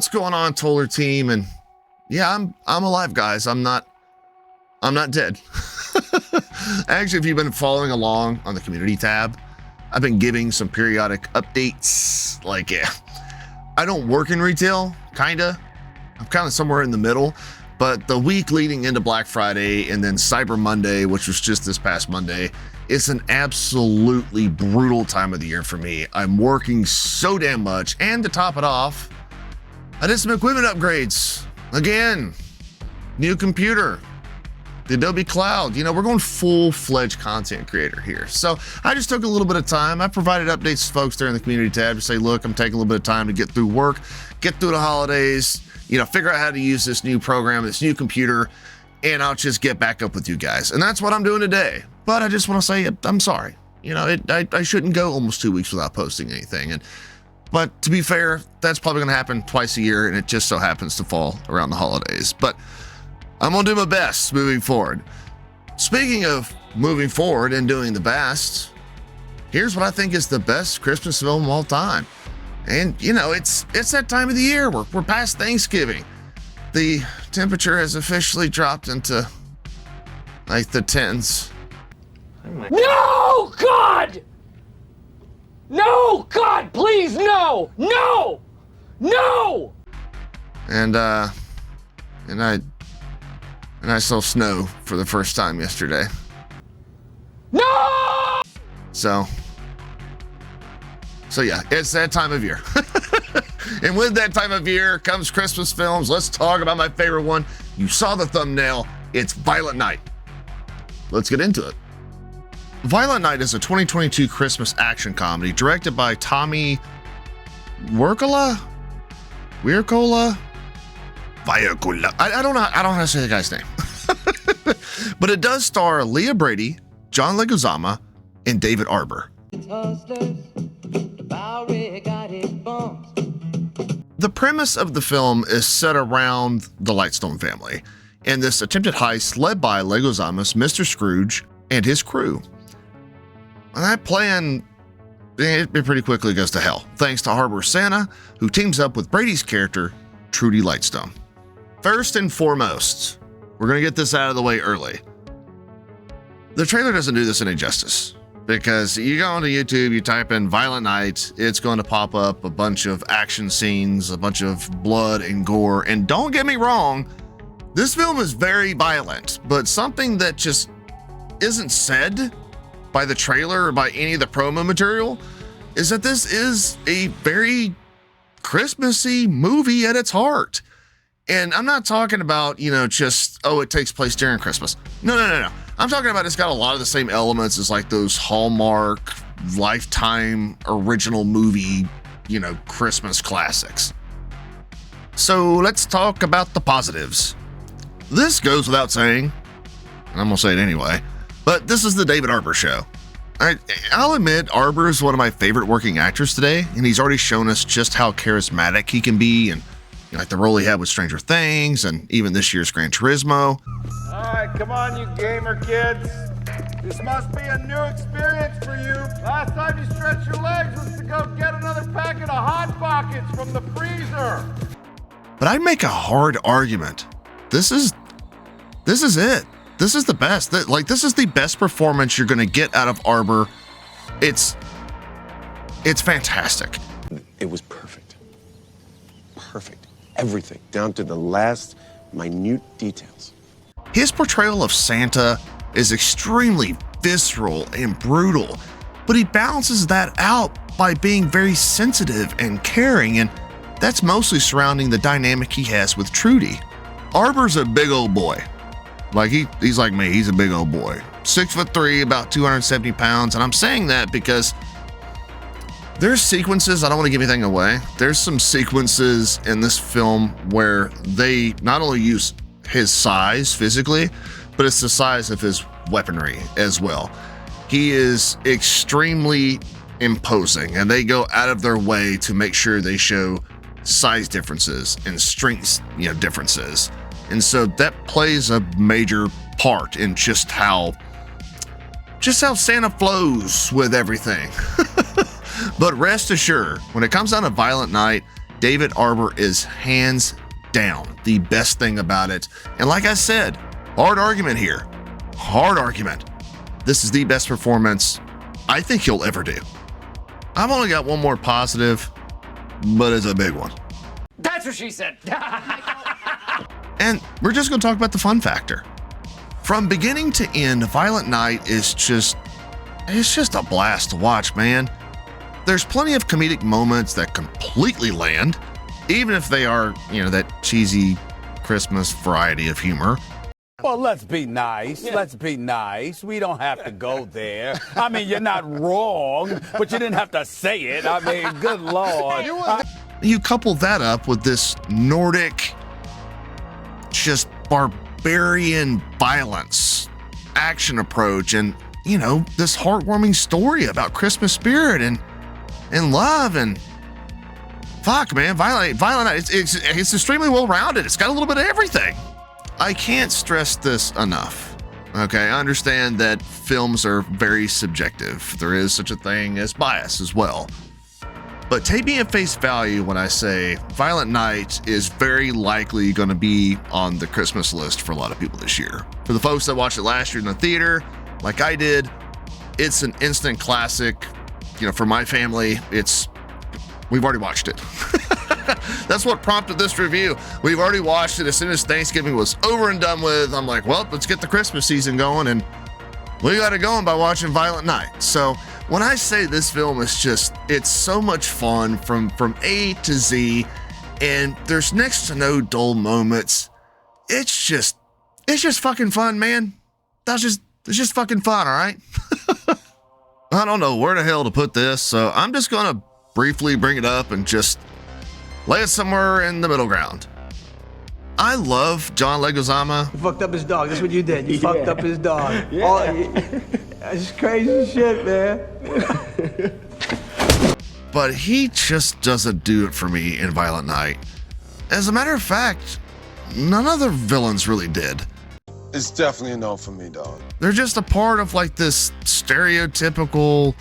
What's going on, Toller team? And yeah, I'm alive, guys. I'm not dead. Actually, if you've been following along on the community tab, I've been giving some periodic updates. Like, yeah, I don't work in retail, kinda. I'm kind of somewhere in the middle. But the week leading into Black Friday and then Cyber Monday, which was just this past Monday, it's an absolutely brutal time of the year for me. I'm working so damn much, and to top it off, I did some equipment upgrades. Again, new computer, the Adobe Cloud. You know, we're going full-fledged content creator here. So I just took a little bit of time. I provided updates to folks there in the community tab to say, look, I'm taking a little bit of time to get through work, get through the holidays, you know, figure out how to use this new program, this new computer, and I'll just get back up with you guys. And that's what I'm doing today. But I just want to say I'm sorry. You know, I shouldn't go almost 2 weeks without posting anything. But to be fair, that's probably going to happen twice a year, and it just so happens to fall around the holidays. But I'm going to do my best moving forward. Speaking of moving forward and doing the best, here's what I think is the best Christmas film of all time. And, you know, it's that time of the year. We're past Thanksgiving. The temperature has officially dropped into, like, the 10s. No, God! No, God, please, no! No! No! And I saw snow for the first time yesterday. No! So yeah, it's that time of year. And with that time of year comes Christmas films. Let's talk about my favorite one. You saw the thumbnail. It's Violent Night. Let's get into it. Violent Night is a 2022 Christmas action comedy directed by Tommy Wirkola? I don't know how to say the guy's name. But it does star Leah Brady, John Leguizamo, and David Arbor. The premise of the film is set around the Lightstone family and this attempted heist led by Leguizamo's Mr. Scrooge and his crew. And that plan, it pretty quickly goes to hell, thanks to Arbor Santa, who teams up with Brady's character, Trudy Lightstone. First and foremost, we're going to get this out of the way early. The trailer doesn't do this any justice, because you go onto YouTube, you type in Violent Night, it's going to pop up a bunch of action scenes, a bunch of blood and gore, and don't get me wrong, this film is very violent, but something that just isn't said by the trailer or by any of the promo material is that this is a very Christmassy movie at its heart. And I'm not talking about, you know, just, oh, it takes place during Christmas. No. I'm talking about it's got a lot of the same elements as like those Hallmark, Lifetime, original movie, you know, Christmas classics. So let's talk about the positives. This goes without saying, and I'm going to say it anyway, but this is the David Arbor show. I'll admit Arbor is one of my favorite working actors today, and he's already shown us just how charismatic he can be, and you know, like the role he had with Stranger Things and even this year's Gran Turismo. All right, come on, you gamer kids. This must be a new experience for you. Last time you stretched your legs was to go get another packet of Hot Pockets from the freezer. But I'd make a hard argument. This is it. This is the best. This is the best performance you're going to get out of Arbor. It's fantastic. It was perfect. Perfect. Everything, down to the last minute details. His portrayal of Santa is extremely visceral and brutal, but he balances that out by being very sensitive and caring, and that's mostly surrounding the dynamic he has with Trudy. Arbor's a big old boy. Like he's like me, he's a big old boy. 6'3", about 270 pounds, and I'm saying that because there's sequences, I don't want to give anything away, there's some sequences in this film where they not only use his size physically, but it's the size of his weaponry as well. He is extremely imposing, and they go out of their way to make sure they show size differences and strength, you know, differences. And so that plays a major part in just how Santa flows with everything. But rest assured, when it comes down to Violent Night, David Arbor is hands down the best thing about it. And like I said, hard argument here. Hard argument. This is the best performance I think he'll ever do. I've only got one more positive, but it's a big one. That's what she said. And we're just going to talk about the fun factor. From beginning to end, Violent Night is it's just a blast to watch, man. There's plenty of comedic moments that completely land, even if they are, that cheesy Christmas variety of humor. Well, let's be nice. Let's be nice. We don't have to go there. I mean, you're not wrong, but you didn't have to say it. I mean, good Lord. You couple that up with this Nordic, just barbarian violence, action approach, and, this heartwarming story about Christmas spirit and love, and fuck, man, Violent Night, it's extremely well-rounded. It's got a little bit of everything. I can't stress this enough. Okay, I understand that films are very subjective. There is such a thing as bias as well. But take me at face value when I say Violent Night is very likely going to be on the Christmas list for a lot of people this year. For the folks that watched it last year in the theater, like I did, it's an instant classic. For my family, we've already watched it. That's what prompted this review. We've already watched it as soon as Thanksgiving was over and done with. I'm like, well, let's get the Christmas season going, and we got it going by watching Violent Night. So when I say this film is it's so much fun from A to Z, and there's next to no dull moments. It's just fucking fun, man. It's just fucking fun, all right? I don't know where the hell to put this, so I'm just gonna briefly bring it up and just lay it somewhere in the middle ground. I love John Leguizamo. You fucked up his dog. That's what you did. You fucked up his dog. That's crazy shit, man. But he just doesn't do it for me in Violent Night. As a matter of fact, none of the villains really did. It's definitely a no for me, dog. They're just a part of this stereotypical,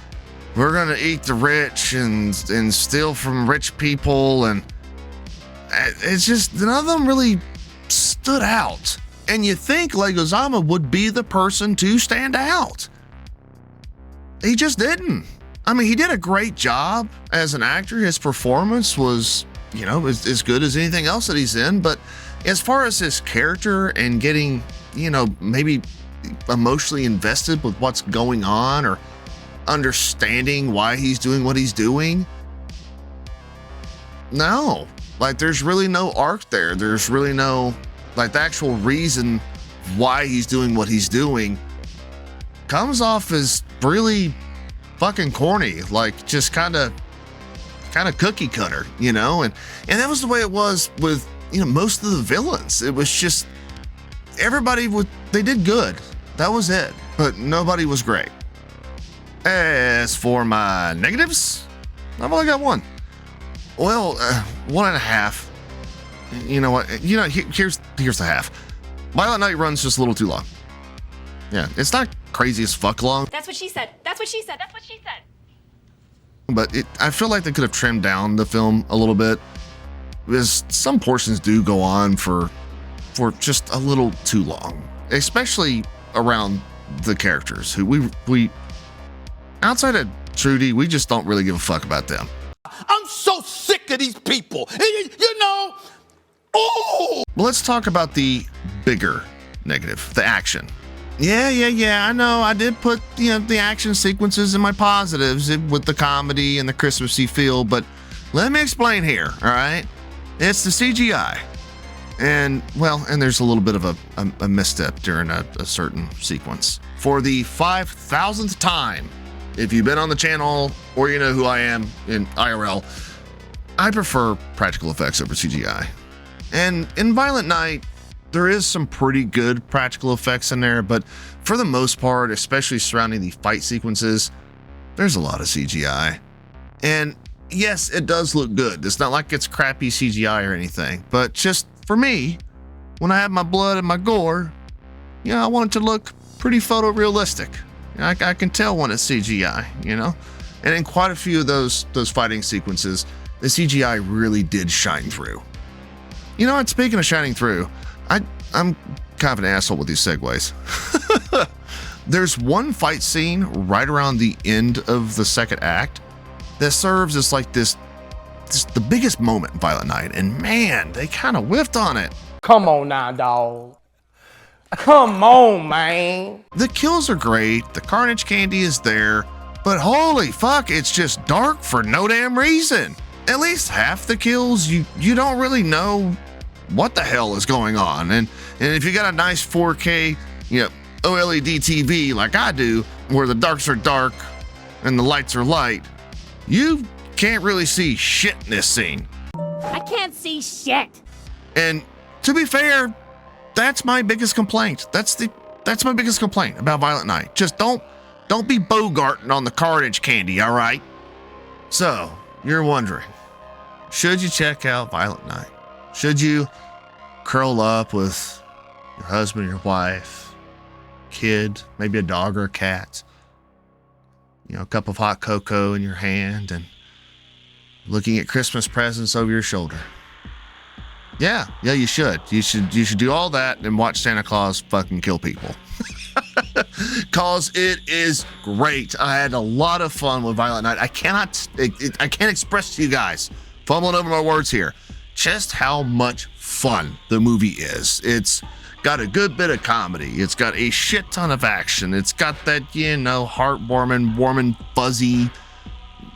we're gonna eat the rich and steal from rich people, and it's just none of them really stood out. And you think Leguizamo would be the person to stand out. He just didn't. I mean, he did a great job as an actor. His performance was, as good as anything else that he's in. But as far as his character and getting, maybe emotionally invested with what's going on or understanding why he's doing what he's doing, no. There's really no arc there. There's really no, the actual reason why he's doing what he's doing comes off as really fucking corny, just kind of cookie cutter, and that was the way it was with, most of the villains. It was just, they did good. That was it. But nobody was great. As for my negatives, I've only got one. Well, 1.5. You know what? Here's the half. Violent Night runs just a little too long. Yeah, it's not crazy as fuck long. That's what she said. That's what she said. That's what she said. But I feel like they could have trimmed down the film a little bit, because some portions do go on for just a little too long, especially around the characters who we outside of Trudy, we just don't really give a fuck about them. I'm so sick of these people. Oh! Well, let's talk about the bigger negative, the action. Yeah, I know. I did put, the action sequences in my positives with the comedy and the Christmassy feel, but let me explain here, all right? It's the CGI. And there's a little bit of a misstep during a certain sequence. For the 5,000th time, if you've been on the channel or you know who I am in IRL, I prefer practical effects over CGI. And in Violent Night, there is some pretty good practical effects in there, but for the most part, especially surrounding the fight sequences, there's a lot of CGI. And yes, it does look good. It's not like it's crappy CGI or anything, but just for me, when I have my blood and my gore, I want it to look pretty photorealistic. I can tell when it's CGI, And in quite a few of those fighting sequences, the CGI really did shine through. You know what? Speaking of shining through, I'm kind of an asshole with these segues. There's one fight scene right around the end of the second act that serves as like this the biggest moment in Violent Night, and man, they kind of whiffed on it. Come on now, dog. Come on, man. The kills are great, the carnage candy is there, but holy fuck, it's just dark for no damn reason. At least half the kills, you don't really know what the hell is going on. And if you got a nice 4K, OLED TV like I do, where the darks are dark and the lights are light, you can't really see shit in this scene. I can't see shit. And to be fair, that's my biggest complaint. That's my biggest complaint about Violent Night. Just don't be bogarting on the carnage candy, all right? So, you're wondering, should you check out Violent Night? Should you curl up with your husband, your wife, kid, maybe a dog or a cat, a cup of hot cocoa in your hand and looking at Christmas presents over your shoulder? Yeah, you should. You should do all that and watch Santa Claus fucking kill people. Cause it is great. I had a lot of fun with Violent Night. I can't express to you guys, fumbling over my words here, just how much fun the movie is. It's got a good bit of comedy. It's got a shit ton of action. It's got that, heartwarming, warm and fuzzy,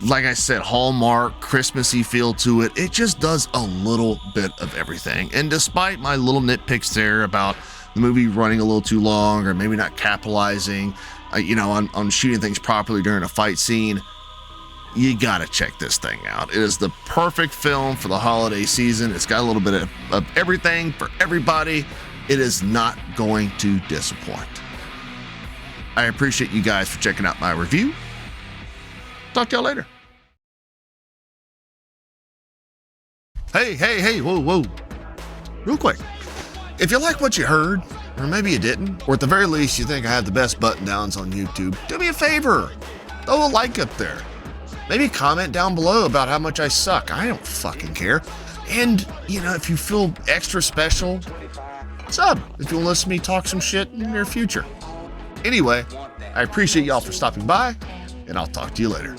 like I said, Hallmark, Christmassy feel to it. It just does a little bit of everything. And despite my little nitpicks there about the movie running a little too long or maybe not capitalizing, on shooting things properly during a fight scene, you gotta check this thing out. It is the perfect film for the holiday season. It's got a little bit of everything for everybody. It is not going to disappoint. I appreciate you guys for checking out my review. Talk to y'all later. Hey, whoa. Real quick. If you like what you heard, or maybe you didn't, or at the very least you think I have the best button downs on YouTube, do me a favor. Throw a like up there. Maybe comment down below about how much I suck. I don't fucking care. And, if you feel extra special, sub if you want to listen to me talk some shit in the near future. Anyway, I appreciate y'all for stopping by, and I'll talk to you later.